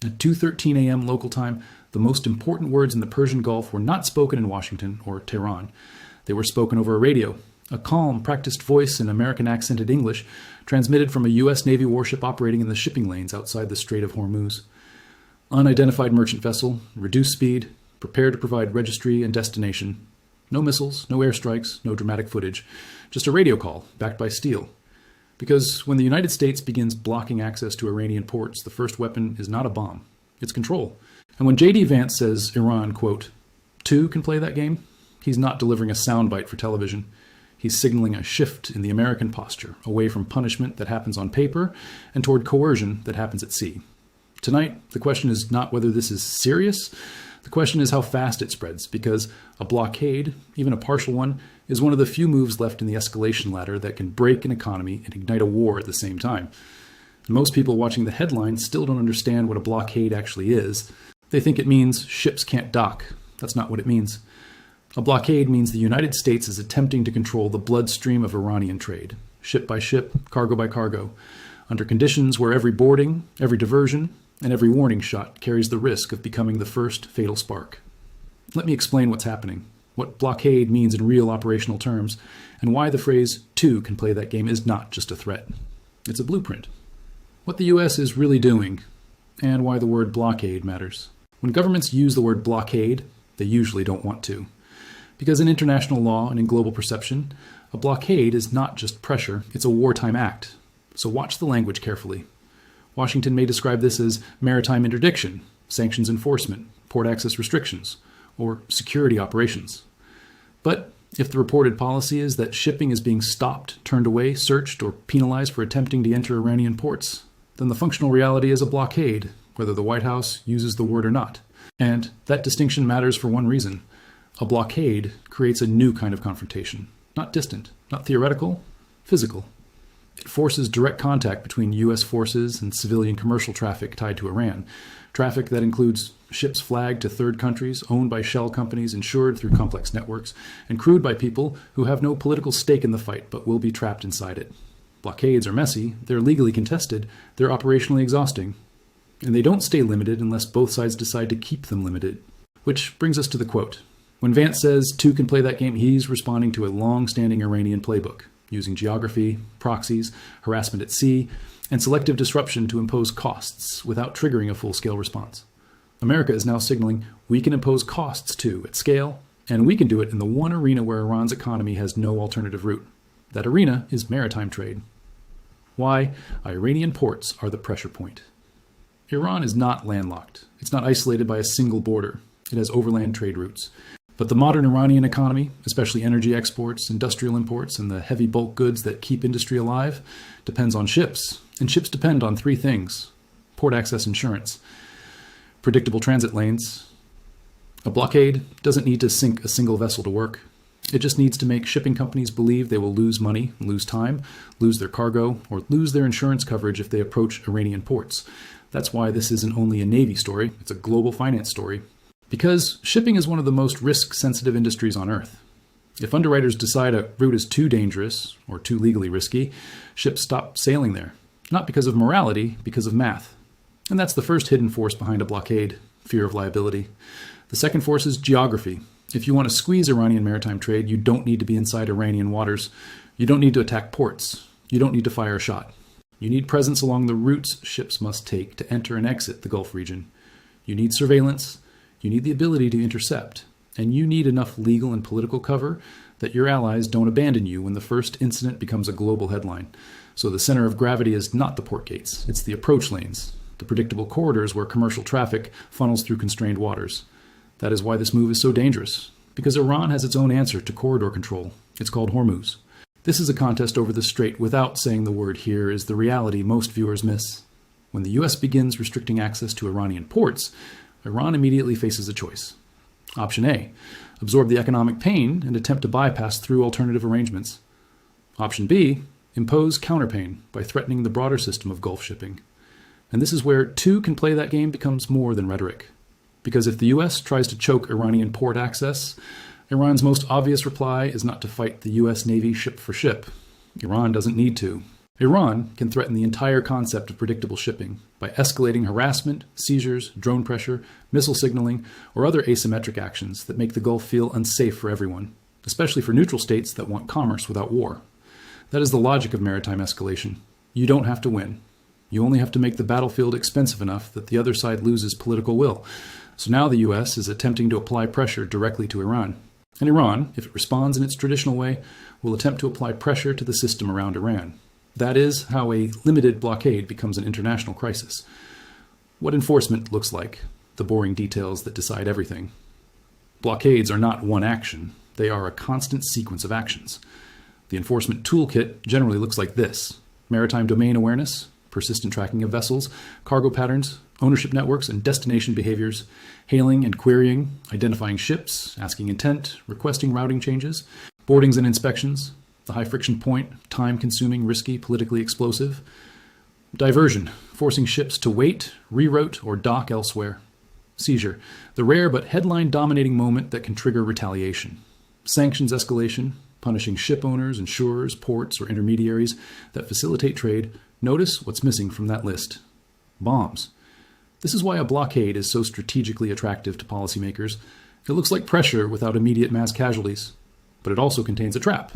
At 2:13 a.m. local time, the most important words in the Persian Gulf were not spoken in Washington or Tehran. They were spoken over a radio, a calm, practiced voice in American accented English, transmitted from a U.S. Navy warship operating in the shipping lanes outside the Strait of Hormuz. Unidentified merchant vessel, reduced speed, prepare to provide registry and destination. No missiles, no airstrikes, no dramatic footage, just a radio call backed by steel. Because when the United States begins blocking access to Iranian ports, the first weapon is not a bomb, it's control. And when J.D. Vance says Iran, quote, "two can play that game," he's not delivering a soundbite for television. He's signaling a shift in the American posture, away from punishment that happens on paper and toward coercion that happens at sea. Tonight, the question is not whether this is serious. The question is how fast it spreads, because a blockade, even a partial one, is one of the few moves left in the escalation ladder that can break an economy and ignite a war at the same time. And most people watching the headlines still don't understand what a blockade actually is. They think it means ships can't dock. That's not what it means. A blockade means the United States is attempting to control the bloodstream of Iranian trade, ship by ship, cargo by cargo, under conditions where every boarding, every diversion, and every warning shot carries the risk of becoming the first fatal spark. Let me explain what's happening, what blockade means in real operational terms, and why the phrase "two can play that game" is not just a threat. It's a blueprint. What the U.S. is really doing, and why the word blockade matters. When governments use the word blockade, they usually don't want to. Because in international law and in global perception, a blockade is not just pressure, it's a wartime act. So watch the language carefully. Washington may describe this as maritime interdiction, sanctions enforcement, port access restrictions, or security operations. But if the reported policy is that shipping is being stopped, turned away, searched, or penalized for attempting to enter Iranian ports, then the functional reality is a blockade, whether the White House uses the word or not. And that distinction matters for one reason. A blockade creates a new kind of confrontation, not distant, not theoretical, physical. It forces direct contact between U.S. forces and civilian commercial traffic tied to Iran, traffic that includes ships flagged to third countries, owned by shell companies, insured through complex networks, and crewed by people who have no political stake in the fight but will be trapped inside it. Blockades are messy, they're legally contested, they're operationally exhausting, and they don't stay limited unless both sides decide to keep them limited. Which brings us to the quote. When Vance says "two can play that game," he's responding to a long-standing Iranian playbook, using geography, proxies, harassment at sea, and selective disruption to impose costs without triggering a full-scale response. America is now signaling we can impose costs too, at scale, and we can do it in the one arena where Iran's economy has no alternative route. That arena is maritime trade. Why? Iranian ports are the pressure point. Iran is not landlocked. It's not isolated by a single border. It has overland trade routes. But the modern Iranian economy, especially energy exports, industrial imports, and the heavy bulk goods that keep industry alive, depends on ships. And ships depend on three things: port access insurance, predictable transit lanes. A blockade doesn't need to sink a single vessel to work. It just needs to make shipping companies believe they will lose money, lose time, lose their cargo, or lose their insurance coverage if they approach Iranian ports. That's why this isn't only a Navy story, it's a global finance story. Because shipping is one of the most risk-sensitive industries on Earth. If underwriters decide a route is too dangerous or too legally risky, ships stop sailing there. Not because of morality, because of math. And that's the first hidden force behind a blockade: fear of liability. The second force is geography. If you want to squeeze Iranian maritime trade, you don't need to be inside Iranian waters. You don't need to attack ports. You don't need to fire a shot. You need presence along the routes ships must take to enter and exit the Gulf region. You need surveillance. You need the ability to intercept, and you need enough legal and political cover that your allies don't abandon you when the first incident becomes a global headline. So the center of gravity is not the port gates, it's the approach lanes, the predictable corridors where commercial traffic funnels through constrained waters. That is why this move is so dangerous, because Iran has its own answer to corridor control. It's called Hormuz. This is a contest over the Strait without saying the word here is the reality most viewers miss. When the U.S. begins restricting access to Iranian ports, Iran immediately faces a choice. Option A, absorb the economic pain and attempt to bypass through alternative arrangements. Option B, impose counterpain by threatening the broader system of Gulf shipping. And this is where "two can play that game" becomes more than rhetoric. Because if the U.S. tries to choke Iranian port access, Iran's most obvious reply is not to fight the U.S. Navy ship for ship. Iran doesn't need to. Iran can threaten the entire concept of predictable shipping by escalating harassment, seizures, drone pressure, missile signaling, or other asymmetric actions that make the Gulf feel unsafe for everyone, especially for neutral states that want commerce without war. That is the logic of maritime escalation. You don't have to win. You only have to make the battlefield expensive enough that the other side loses political will. So now the US is attempting to apply pressure directly to Iran. And Iran, if it responds in its traditional way, will attempt to apply pressure to the system around Iran. That is how a limited blockade becomes an international crisis. What enforcement looks like, the boring details that decide everything. Blockades are not one action. They are a constant sequence of actions. The enforcement toolkit generally looks like this: maritime domain awareness, persistent tracking of vessels, cargo patterns, ownership networks and destination behaviors, hailing and querying, identifying ships, asking intent, requesting routing changes, boardings and inspections, the high friction point, time-consuming, risky, politically explosive, diversion, forcing ships to wait, reroute, or dock elsewhere, seizure, the rare but headline-dominating moment that can trigger retaliation, sanctions escalation, punishing ship owners, insurers, ports, or intermediaries that facilitate trade. Notice what's missing from that list: bombs. This is why a blockade is so strategically attractive to policymakers. It looks like pressure without immediate mass casualties, but it also contains a trap.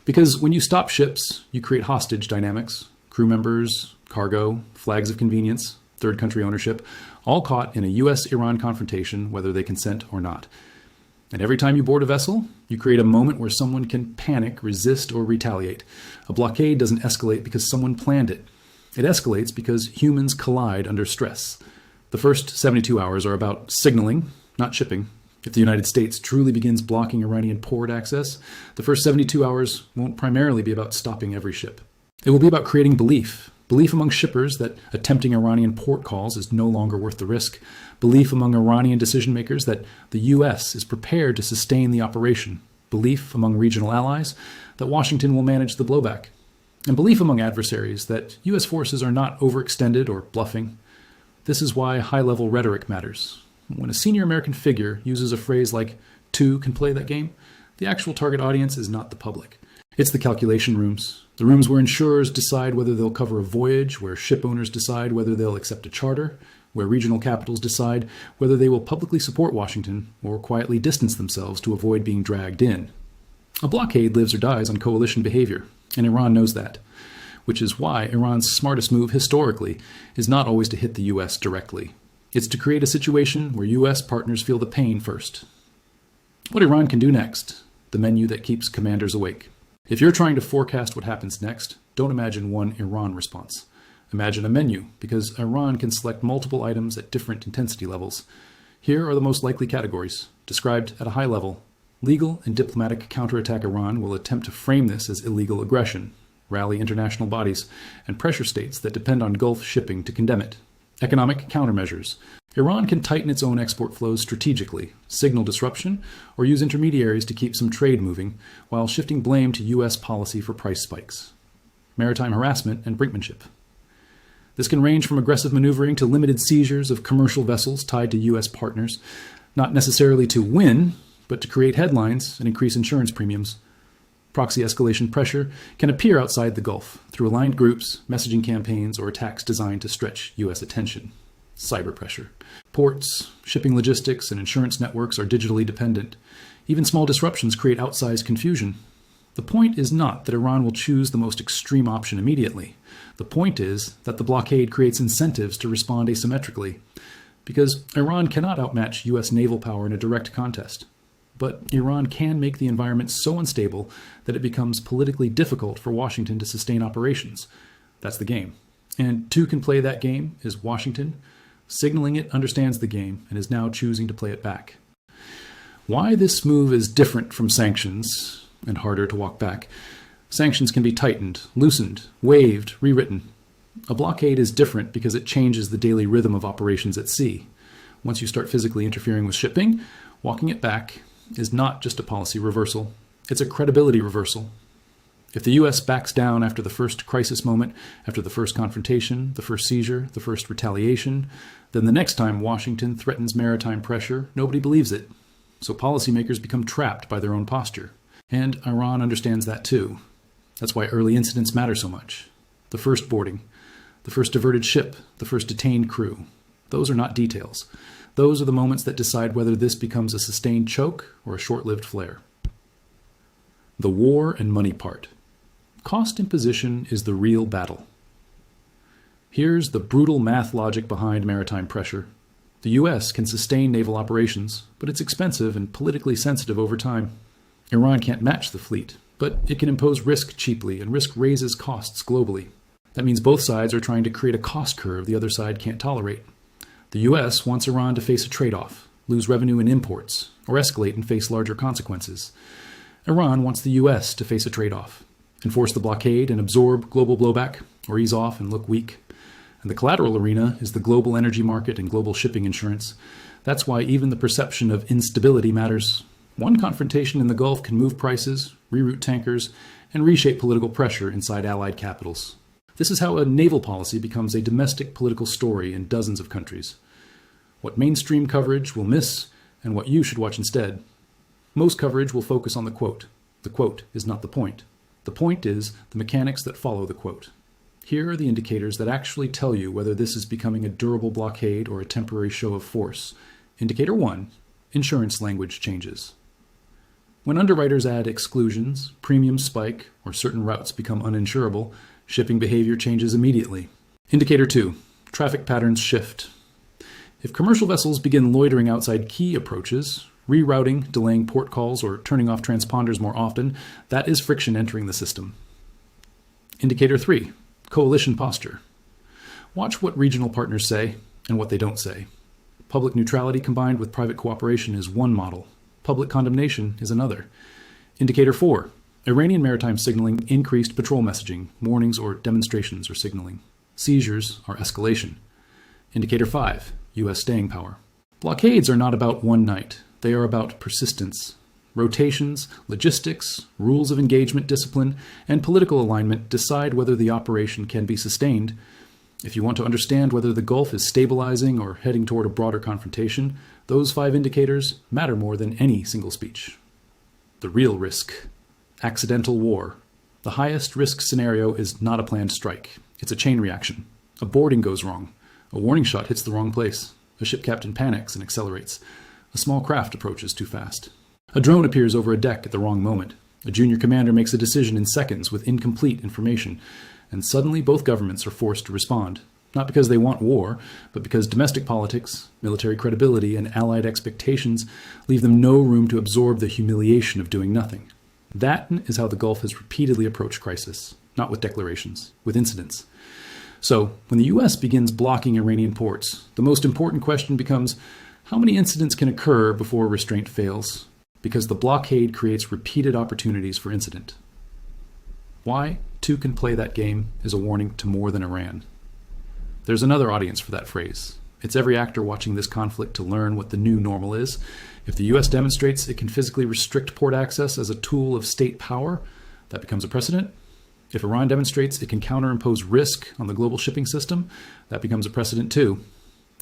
Because when you stop ships, you create hostage dynamics, crew members, cargo, flags of convenience, third country ownership, all caught in a US-Iran confrontation, whether they consent or not. And every time you board a vessel, you create a moment where someone can panic, resist, or retaliate. A blockade doesn't escalate because someone planned it. It escalates because humans collide under stress. The first 72 hours are about signaling, not shipping. If the United States truly begins blocking Iranian port access, the first 72 hours won't primarily be about stopping every ship. It will be about creating belief among shippers that attempting Iranian port calls is no longer worth the risk, belief among Iranian decision makers that the US is prepared to sustain the operation, belief among regional allies that Washington will manage the blowback, and belief among adversaries that US forces are not overextended or bluffing. This is why high-level rhetoric matters. When a senior American figure uses a phrase like "two can play that game," the actual target audience is not the public. It's the calculation rooms, the rooms where insurers decide whether they'll cover a voyage, where ship owners decide whether they'll accept a charter, where regional capitals decide whether they will publicly support Washington or quietly distance themselves to avoid being dragged in. A blockade lives or dies on coalition behavior, and Iran knows that, which is why Iran's smartest move historically is not always to hit the US directly. It's to create a situation where US partners feel the pain first. What Iran can do next, the menu that keeps commanders awake. If you're trying to forecast what happens next, don't imagine one Iran response. Imagine a menu, because Iran can select multiple items at different intensity levels. Here are the most likely categories, described at a high level. Legal and diplomatic counterattack. Iran will attempt to frame this as illegal aggression, rally international bodies, and pressure states that depend on Gulf shipping to condemn it. Economic countermeasures. Iran can tighten its own export flows strategically, signal disruption, or use intermediaries to keep some trade moving, while shifting blame to US policy for price spikes. Maritime harassment and brinkmanship. This can range from aggressive maneuvering to limited seizures of commercial vessels tied to US partners, not necessarily to win, but to create headlines and increase insurance premiums. Proxy escalation pressure can appear outside the Gulf through aligned groups, messaging campaigns, or attacks designed to stretch US attention. Cyber pressure. Ports, shipping logistics, and insurance networks are digitally dependent. Even small disruptions create outsized confusion. The point is not that Iran will choose the most extreme option immediately. The point is that the blockade creates incentives to respond asymmetrically, because Iran cannot outmatch US naval power in a direct contest. But Iran can make the environment so unstable that it becomes politically difficult for Washington to sustain operations. That's the game. And two can play that game is Washington, signaling it understands the game and is now choosing to play it back. Why this move is different from sanctions and harder to walk back. Sanctions can be tightened, loosened, waived, rewritten. A blockade is different because it changes the daily rhythm of operations at sea. Once you start physically interfering with shipping, walking it back is not just a policy reversal, it's a credibility reversal. If the US backs down after the first crisis moment, after the first confrontation, the first seizure, the first retaliation, then the next time Washington threatens maritime pressure, nobody believes it. So policymakers become trapped by their own posture. And Iran understands that too. That's why early incidents matter so much. the first boarding, the first diverted ship, the first detained crew. Those are not details. Those are the moments that decide whether this becomes a sustained choke or a short-lived flare. The war and money part. Cost imposition is the real battle. Here's the brutal math logic behind maritime pressure. The U.S. can sustain naval operations, but it's expensive and politically sensitive over time. Iran can't match the fleet, but it can impose risk cheaply, and risk raises costs globally. That means both sides are trying to create a cost curve the other side can't tolerate. The U.S. wants Iran to face a trade-off, lose revenue in imports, or escalate and face larger consequences. Iran wants the U.S. to face a trade-off, enforce the blockade and absorb global blowback, or ease off and look weak. And the collateral arena is the global energy market and global shipping insurance. That's why even the perception of instability matters. One confrontation in the Gulf can move prices, reroute tankers, and reshape political pressure inside allied capitals. This is how a naval policy becomes a domestic political story in dozens of countries. What mainstream coverage will miss, and what you should watch instead. Most coverage will focus on the quote. The quote is not the point. The point is the mechanics that follow the quote. Here are the indicators that actually tell you whether this is becoming a durable blockade or a temporary show of force. Indicator 1, insurance language changes. When underwriters add exclusions, premiums spike, or certain routes become uninsurable, shipping behavior changes immediately. Indicator 2, traffic patterns shift. If commercial vessels begin loitering outside key approaches, rerouting, delaying port calls, or turning off transponders more often, that is friction entering the system. Indicator 3, coalition posture. Watch what regional partners say and what they don't say. Public neutrality combined with private cooperation is one model. Public condemnation is another. Indicator 4, Iranian maritime signaling increased patrol messaging, warnings or demonstrations or signaling. Seizures are escalation. Indicator 5, U.S. staying power. Blockades are not about one night. They are about persistence. Rotations, logistics, rules of engagement discipline, and political alignment decide whether the operation can be sustained. If you want to understand whether the Gulf is stabilizing or heading toward a broader confrontation, those 5 indicators matter more than any single speech. The real risk. Accidental war. The highest risk scenario is not a planned strike. It's a chain reaction. A boarding goes wrong. A warning shot hits the wrong place. A ship captain panics and accelerates. A small craft approaches too fast. A drone appears over a deck at the wrong moment. A junior commander makes a decision in seconds with incomplete information. And suddenly both governments are forced to respond. Not because they want war, but because domestic politics, military credibility, and allied expectations leave them no room to absorb the humiliation of doing nothing. That is how the Gulf has repeatedly approached crisis, not with declarations, with incidents. So, when the U.S. begins blocking Iranian ports, the most important question becomes, how many incidents can occur before restraint fails? Because the blockade creates repeated opportunities for incident. Why two can play that game is a warning to more than Iran. There's another audience for that phrase. It's every actor watching this conflict to learn what the new normal is. If the U.S. demonstrates it can physically restrict port access as a tool of state power, that becomes a precedent. If Iran demonstrates it can counterimpose risk on the global shipping system, that becomes a precedent too.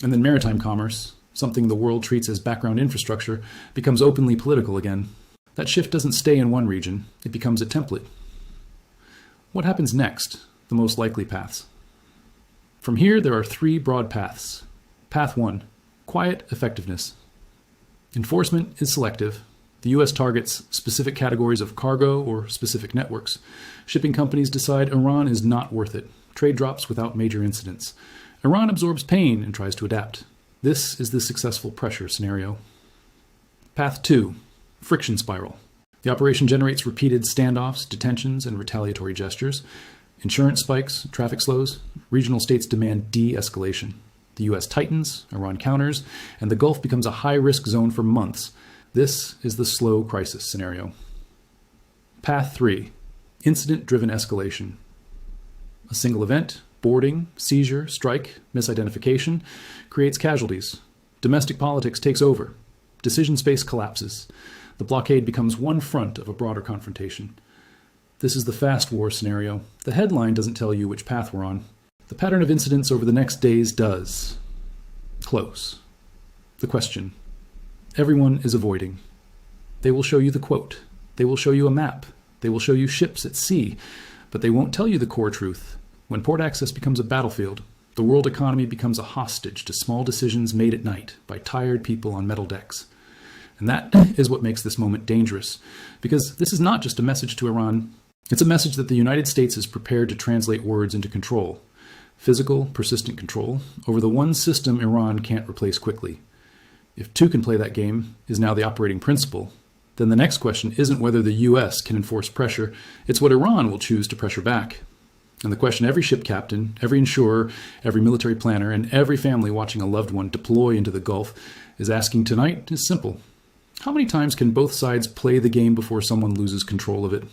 And then maritime commerce, something the world treats as background infrastructure, becomes openly political again. That shift doesn't stay in one region, it becomes a template. What happens next? The most likely paths. From here, there are 3 broad paths. Path 1, quiet effectiveness. Enforcement is selective. The U.S. targets specific categories of cargo or specific networks. Shipping companies decide Iran is not worth it. Trade drops without major incidents. Iran absorbs pain and tries to adapt. This is the successful pressure scenario. Path 2, friction spiral. The operation generates repeated standoffs, detentions, and retaliatory gestures. Insurance spikes, traffic slows. Regional states demand de-escalation. The U.S. tightens, Iran counters, and the Gulf becomes a high-risk zone for months. This is the slow crisis scenario. Path 3, incident-driven escalation. A single event, boarding, seizure, strike, misidentification, creates casualties. Domestic politics takes over. Decision space collapses. The blockade becomes one front of a broader confrontation. This is the fast war scenario. The headline doesn't tell you which path we're on. The pattern of incidents over the next days does. Close. The question. Everyone is avoiding. They will show you the quote. They will show you a map. They will show you ships at sea. But they won't tell you the core truth. When port access becomes a battlefield, the world economy becomes a hostage to small decisions made at night by tired people on metal decks. And that is what makes this moment dangerous, because this is not just a message to Iran. It's a message that the United States is prepared to translate words into control, physical, persistent control, over the one system Iran can't replace quickly. If two can play that game is now the operating principle, then the next question isn't whether the U.S. can enforce pressure, it's what Iran will choose to pressure back. And the question every ship captain, every insurer, every military planner, and every family watching a loved one deploy into the Gulf is asking tonight is simple. How many times can both sides play the game before someone loses control of it?